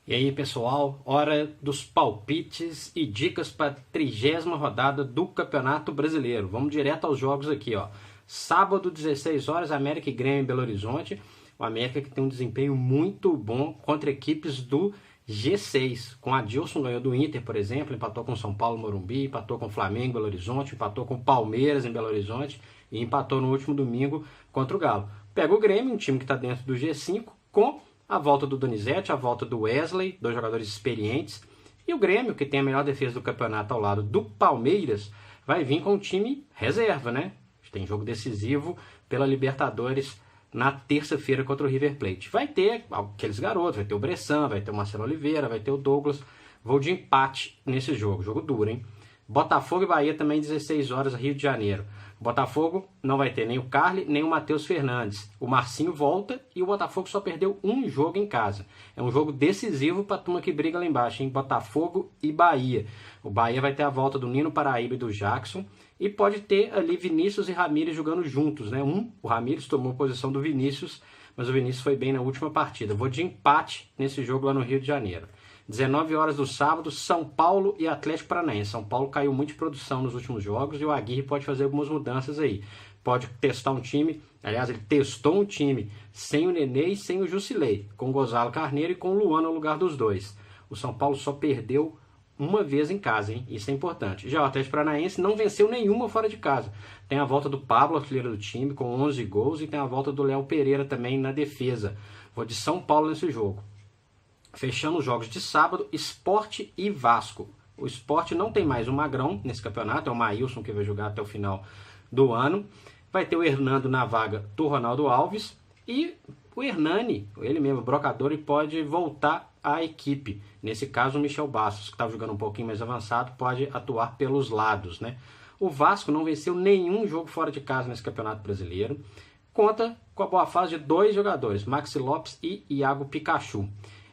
E aí, pessoal, hora dos palpites e dicas para a 30ª rodada do Campeonato Brasileiro. Vamos direto aos jogos aqui, ó. Sábado, 16 horas, América e Grêmio em Belo Horizonte. O América que tem um desempenho muito bom contra equipes do G6. Com a Adilson ganhou do Inter, por exemplo, empatou com São Paulo, Morumbi, empatou com o Flamengo em Belo Horizonte, empatou com o Palmeiras em Belo Horizonte e empatou no último domingo contra o Galo. Pega o Grêmio, um time que está dentro do G5, com a volta do Donizete, a volta do Wesley, dois jogadores experientes. E o Grêmio, que tem a melhor defesa do campeonato ao lado do Palmeiras, vai vir com o time reserva, né? Tem jogo decisivo pela Libertadores na terça-feira contra o River Plate. Vai ter aqueles garotos, vai ter o Bressan, vai ter o Marcelo Oliveira, vai ter o Douglas. Vou de empate nesse jogo, jogo duro, hein? Botafogo e Bahia também 16 horas, Rio de Janeiro. Botafogo não vai ter nem o Carly, nem o Matheus Fernandes. O Marcinho volta e o Botafogo só perdeu um jogo em casa. É um jogo decisivo para a turma que briga lá embaixo, hein? Botafogo e Bahia. O Bahia vai ter a volta do Nino Paraíba e do Jackson. E pode ter ali Vinícius e Ramírez jogando juntos, né? O Ramírez tomou posição do Vinícius, mas o Vinícius foi bem na última partida. Vou de empate nesse jogo lá no Rio de Janeiro. 19 horas do sábado, São Paulo e Atlético Paranaense. São Paulo caiu muito de produção nos últimos jogos e o Aguirre pode fazer algumas mudanças aí. Pode testar um time, aliás, ele testou um time sem o Nenê e sem o Jusilei, com o Gonzalo Carneiro e com o Luan no lugar dos dois. O São Paulo só perdeu uma vez em casa, hein? Isso é importante. Já o Atlético Paranaense não venceu nenhuma fora de casa. Tem a volta do Pablo, artilheiro do time, com 11 gols, e tem a volta do Léo Pereira também na defesa. Vou de São Paulo nesse jogo. Fechando os jogos de sábado, Sport e Vasco. O Sport não tem mais o Magrão nesse campeonato, é o Maílson que vai jogar até o final do ano. Vai ter o Hernando na vaga do Ronaldo Alves e o Hernani, ele mesmo, brocador, e pode voltar à equipe. Nesse caso, o Michel Bastos, que estava jogando um pouquinho mais avançado, pode atuar pelos lados, né? O Vasco não venceu nenhum jogo fora de casa nesse Campeonato Brasileiro. Conta com a boa fase de dois jogadores, Maxi Lopes e Iago Pikachu.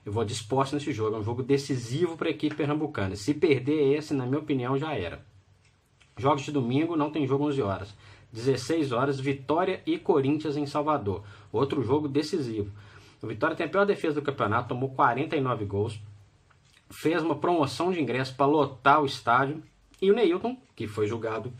Eu vou de Sport nesse jogo, é um jogo decisivo para a equipe pernambucana. Se perder esse, na minha opinião, já era. Jogos de domingo, não tem jogo 11 horas. 16 horas, Vitória e Corinthians em Salvador. Outro jogo decisivo. O Vitória tem a pior defesa do campeonato, tomou 49 gols. Fez uma promoção de ingresso para lotar o estádio. E o Neilton, que foi julgado,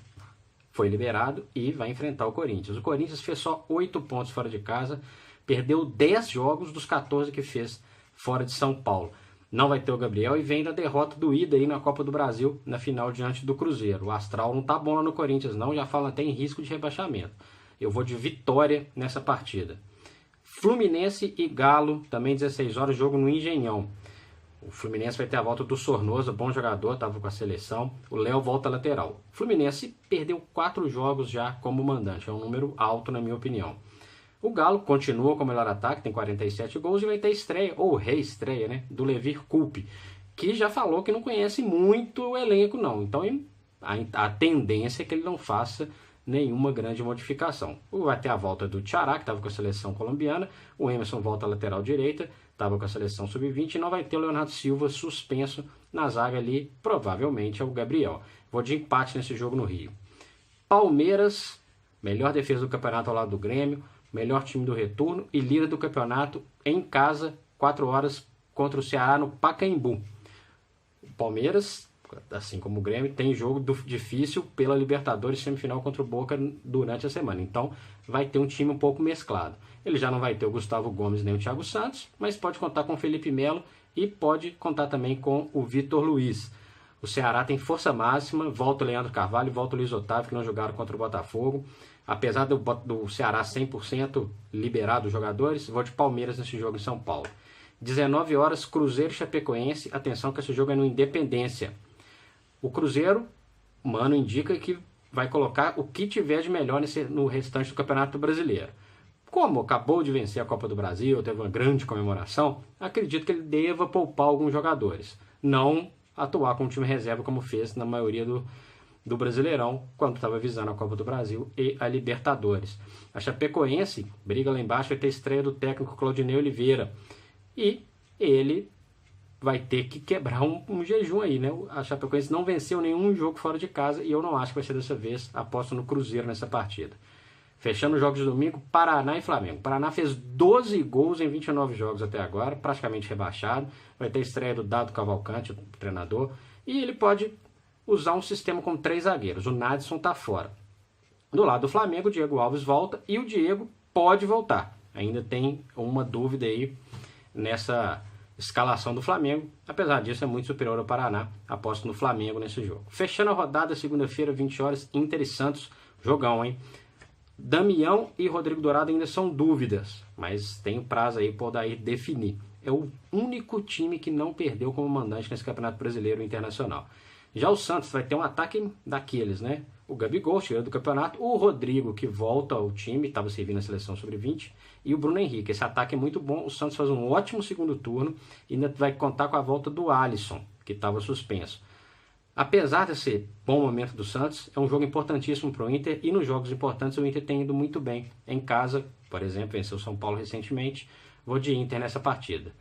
foi liberado e vai enfrentar o Corinthians. O Corinthians fez só 8 pontos fora de casa, perdeu 10 jogos dos 14 que fez fora de São Paulo. Não vai ter o Gabriel e vem da derrota do Ida aí na Copa do Brasil, na final diante do Cruzeiro. O astral não tá bom lá no Corinthians não, já fala até em risco de rebaixamento. Eu vou de Vitória nessa partida. Fluminense e Galo, também 16 horas, jogo no Engenhão. O Fluminense vai ter a volta do Sornosa, bom jogador, estava com a seleção. O Léo volta lateral. O Fluminense perdeu 4 jogos já como mandante, é um número alto na minha opinião. O Galo continua com o melhor ataque, tem 47 gols e vai ter estreia, ou reestreia, né, do Levir Coupe, que já falou que não conhece muito o elenco não. Então a tendência é que ele não faça nenhuma grande modificação. Vai ter a volta do Tchará, que estava com a seleção colombiana, o Emerson volta à lateral direita, estava com a seleção sub-20, e não vai ter o Leonardo Silva suspenso na zaga ali, provavelmente é o Gabriel. Vou de empate nesse jogo no Rio. Palmeiras, melhor defesa do campeonato ao lado do Grêmio, melhor time do retorno e líder do campeonato em casa, 4 horas contra o Ceará no Pacaembu. O Palmeiras, assim como o Grêmio, tem jogo difícil pela Libertadores semifinal contra o Boca durante a semana. Então vai ter um time um pouco mesclado. Ele já não vai ter o Gustavo Gomes nem o Thiago Santos, mas pode contar com o Felipe Melo e pode contar também com o Vitor Luiz. O Ceará tem força máxima, volta o Leandro Carvalho, volta o Luiz Otávio, que não jogaram contra o Botafogo. Apesar do Ceará 100% liberado os jogadores, vou de Palmeiras nesse jogo em São Paulo. 19 horas, Cruzeiro e Chapecoense. Atenção que esse jogo é no Independência. O Cruzeiro, mano, indica que vai colocar o que tiver de melhor no restante do Campeonato Brasileiro. Como acabou de vencer a Copa do Brasil, teve uma grande comemoração, acredito que ele deva poupar alguns jogadores. Não atuar com o time reserva como fez na maioria do Brasileirão, quando estava visando a Copa do Brasil e a Libertadores. A Chapecoense briga lá embaixo, vai ter estreia do técnico Claudinei Oliveira. E ele vai ter que quebrar um jejum aí, né? A Chapecoense não venceu nenhum jogo fora de casa e eu não acho que vai ser dessa vez. Aposto no Cruzeiro nessa partida. Fechando os jogos de domingo, Paraná e Flamengo. Paraná fez 12 gols em 29 jogos até agora, praticamente rebaixado. Vai ter estreia do Dado Cavalcante, o treinador. E ele pode usar um sistema com 3 zagueiros. O Nadson está fora. Do lado do Flamengo, o Diego Alves volta e o Diego pode voltar. Ainda tem uma dúvida aí nessa escalação do Flamengo. Apesar disso, é muito superior ao Paraná. Aposto no Flamengo nesse jogo. Fechando a rodada, segunda-feira, 20 horas, Inter e Santos. Jogão, hein? Damião e Rodrigo Dourado ainda são dúvidas, mas tem prazo aí para o Odair definir. É o único time que não perdeu como mandante nesse Campeonato Brasileiro Internacional. Já o Santos vai ter um ataque daqueles, né? O Gabigol, chegando do campeonato, o Rodrigo, que volta ao time, estava servindo a seleção sub-20, e o Bruno Henrique. Esse ataque é muito bom, o Santos faz um ótimo segundo turno e ainda vai contar com a volta do Alisson, que estava suspenso. Apesar desse bom momento do Santos, é um jogo importantíssimo para o Inter, e nos jogos importantes o Inter tem ido muito bem. Em casa, por exemplo, venceu o São Paulo recentemente, vou de Inter nessa partida.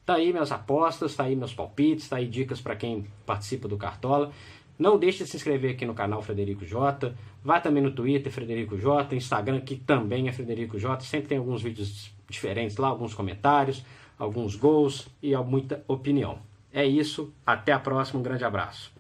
Tá aí minhas apostas, tá aí meus palpites, tá aí dicas para quem participa do Cartola. Não deixe de se inscrever aqui no canal Frederico J. Vai também no Twitter, Frederico J. Instagram, que também é Frederico J. Sempre tem alguns vídeos diferentes lá, alguns comentários, alguns gols e muita opinião. É isso, até a próxima, um grande abraço.